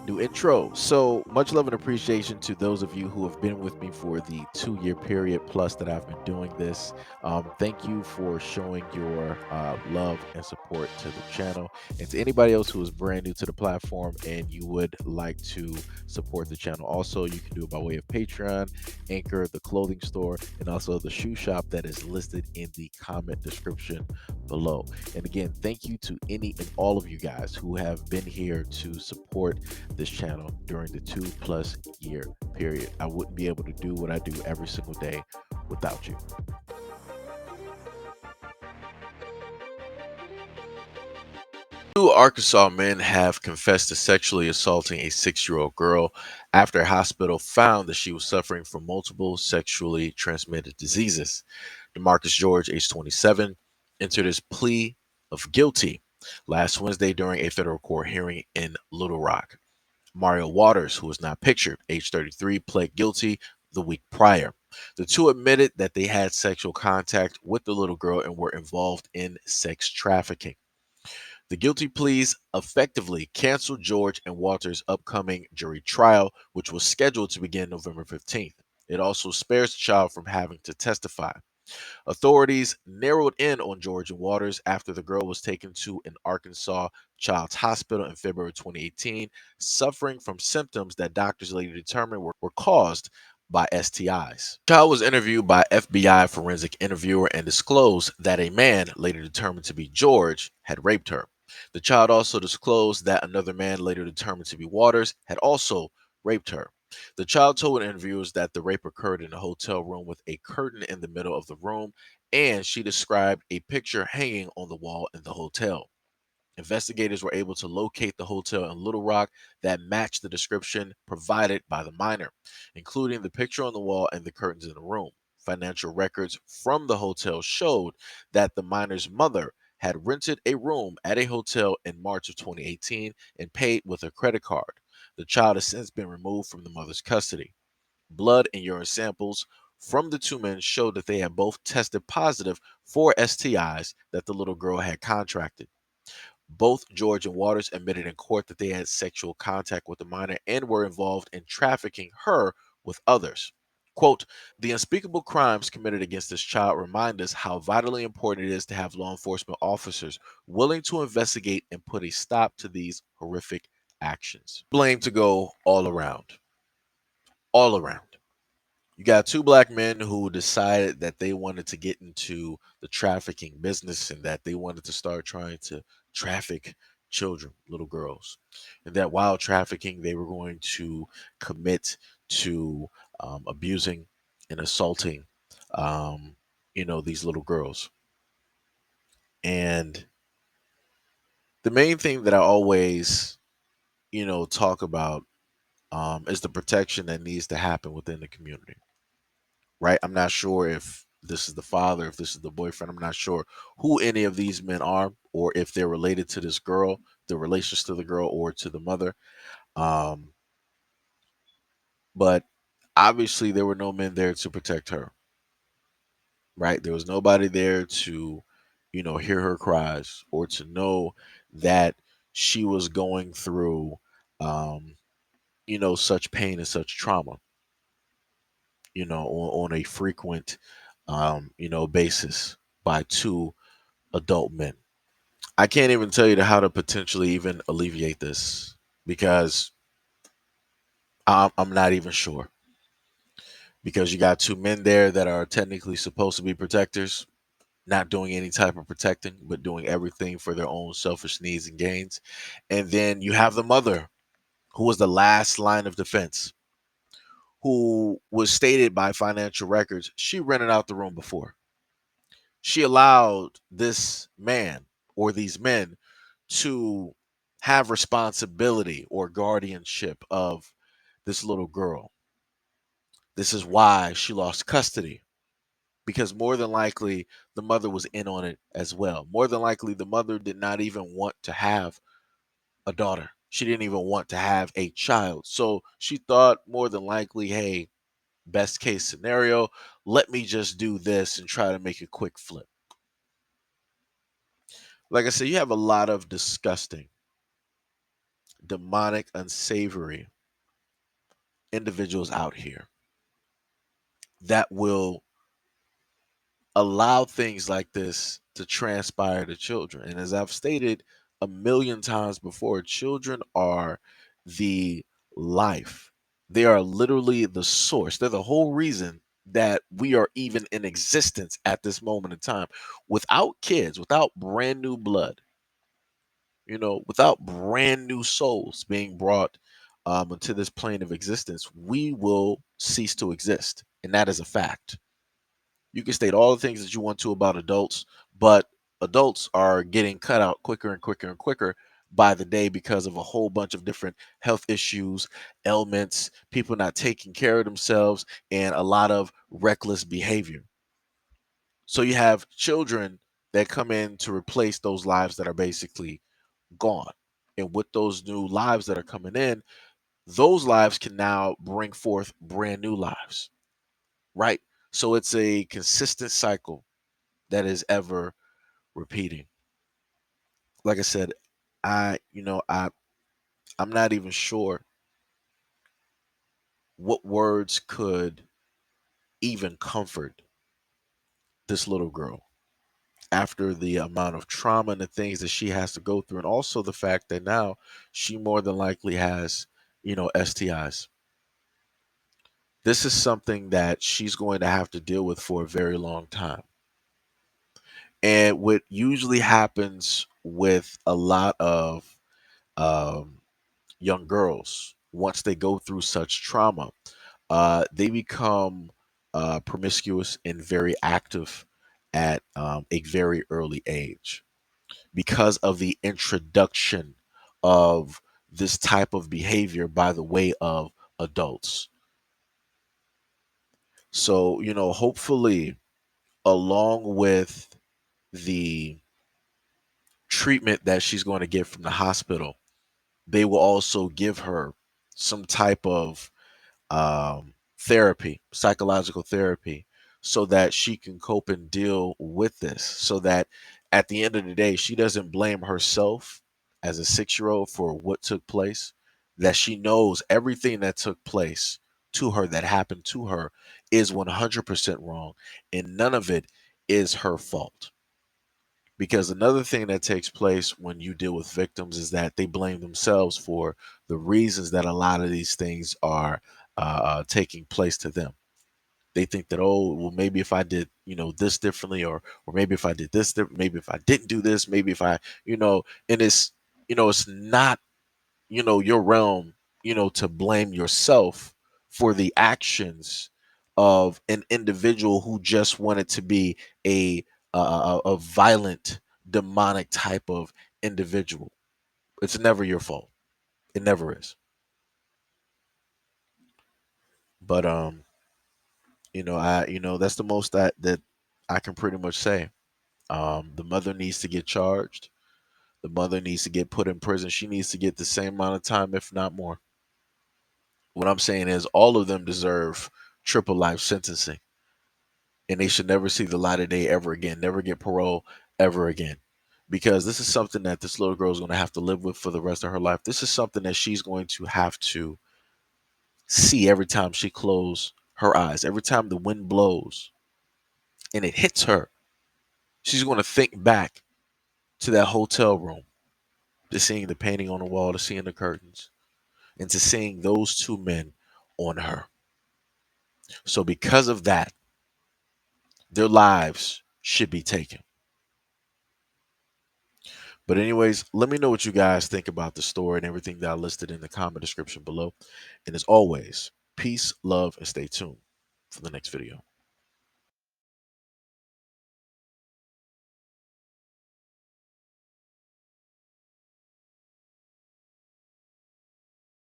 New intro. So much love and appreciation to those of you who have been with me for the 2 year period plus that I've been doing this. Thank you for showing your love and support to the channel. And to anybody else who is brand new to the platform and you would like to support the channel, also, you can do it by way of Patreon, Anchor, the clothing store, and also the shoe shop that is listed in the comment description below. And again, thank you to any and all of you guys who have been here to support this channel during the 2+ year period. I wouldn't be able to do what I do every single day without you. Two Arkansas men have confessed to sexually assaulting a 6-year-old girl after a hospital found that she was suffering from multiple sexually transmitted diseases. DeMarcus George, age 27, entered his plea of guilty last Wednesday during a federal court hearing in Little Rock. Mario Waters, who is not pictured, age 33, pled guilty the week prior. The two admitted that they had sexual contact with the little girl and were involved in sex trafficking. The guilty pleas effectively canceled George and Walters' upcoming jury trial, which was scheduled to begin November 15th. It also spares the child from having to testify. Authorities narrowed in on George and Waters after the girl was taken to an Arkansas Child's Hospital in February 2018, suffering from symptoms that doctors later determined were caused by STIs. The child was interviewed by FBI forensic interviewer and disclosed that a man, later determined to be George, had raped her. The child also disclosed that another man, later determined to be Waters, had also raped her. The child told interviewers that the rape occurred in a hotel room with a curtain in the middle of the room, and she described a picture hanging on the wall in the hotel. Investigators were able to locate the hotel in Little Rock that matched the description provided by the minor, including the picture on the wall and the curtains in the room. Financial records from the hotel showed that the minor's mother had rented a room at a hotel in March of 2018 and paid with a credit card. The child has since been removed from the mother's custody. Blood and urine samples from the two men showed that they had both tested positive for STIs that the little girl had contracted. Both George and Waters admitted in court that they had sexual contact with the minor and were involved in trafficking her with others. Quote, the unspeakable crimes committed against this child remind us how vitally important it is to have law enforcement officers willing to investigate and put a stop to these horrific actions. Blame to go all around. All around. You got two black men who decided that they wanted to get into the trafficking business and that they wanted to start trying to traffic children, little girls. And that while trafficking, they were going to commit to abusing and assaulting, um, these little girls. And the main thing that I always, talk about is the protection that needs to happen within the community, right? I'm not sure if this is the father, if this is the boyfriend. I'm not sure who any of these men are or if they're related to this girl, the relations to the girl or to the mother. Um, but obviously, there were no men there to protect her, right? There was nobody there to, hear her cries or to know that she was going through, um, such pain and such trauma, on a frequent, basis by two adult men. I can't even tell you how to potentially even alleviate this because I'm not even sure. Because you got two men there that are technically supposed to be protectors, not doing any type of protecting, but doing everything for their own selfish needs and gains. And then you have the mother, who was the last line of defense, who was stated by financial records she rented out the room before. She allowed this man or these men to have responsibility or guardianship of this little girl. This is why she lost custody because more than likely the mother was in on it as well. More than likely the mother did not even want to have a daughter. She didn't even want to have a child. So she thought more than likely, hey, best case scenario, let me just do this and try to make a quick flip. Like I said, you have a lot of disgusting, demonic, unsavory individuals out here that will allow things like this to transpire to children. And as I've stated a million times before, children are the life. They are literally the source. They're the whole reason that we are even in existence at this moment in time. Without kids, without brand new blood, without brand new souls being brought into this plane of existence, we will cease to exist. And that is a fact. You can state all the things that you want to about adults, but adults are getting cut out quicker and quicker and quicker by the day because of a whole bunch of different health issues, ailments, people not taking care of themselves, and a lot of reckless behavior. So you have children that come in to replace those lives that are basically gone. And with those new lives that are coming in, those lives can now bring forth brand new lives, right? So it's a consistent cycle that is ever repeating. Like I said, I'm not even sure what words could even comfort this little girl after the amount of trauma and the things that she has to go through, and also the fact that now she more than likely has, STIs. This is something that she's going to have to deal with for a very long time. And what usually happens with a lot of um, young girls once they go through such trauma, they become promiscuous and very active at a very early age because of the introduction of this type of behavior by the way of adults. So, hopefully, along with the treatment that she's going to get from the hospital, they will also give her some type of therapy, psychological therapy, so that she can cope and deal with this. So that at the end of the day, she doesn't blame herself as a 6 year old for what took place, that she knows everything that took place to her, that happened to her, is 100% wrong, and none of it is her fault. Because another thing that takes place when you deal with victims is that they blame themselves for the reasons that a lot of these things are taking place to them. They think that, oh, well, maybe if I did, this differently, or maybe if I did this, maybe if I didn't do this, maybe if I, and it's not, your realm, to blame yourself for the actions of an individual who just wanted to be a violent, demonic type of individual. It's never your fault. It never is. But that's the most that I can pretty much say. The mother needs to get charged. The mother needs to get put in prison. She needs to get the same amount of time, if not more. What I'm saying is all of them deserve triple life sentencing, and they should never see the light of day ever again, never get parole ever again. Because this is something that this little girl is going to have to live with for the rest of her life. This is something that she's going to have to see every time she closes her eyes, every time the wind blows and it hits her. She's going to think back to that hotel room, to seeing the painting on the wall, to seeing the curtains, and to seeing those two men on her. So, because of that, their lives should be taken. But, anyways, let me know what you guys think about the story and everything that I listed in the comment description below. And as always, peace, love, and stay tuned for the next video.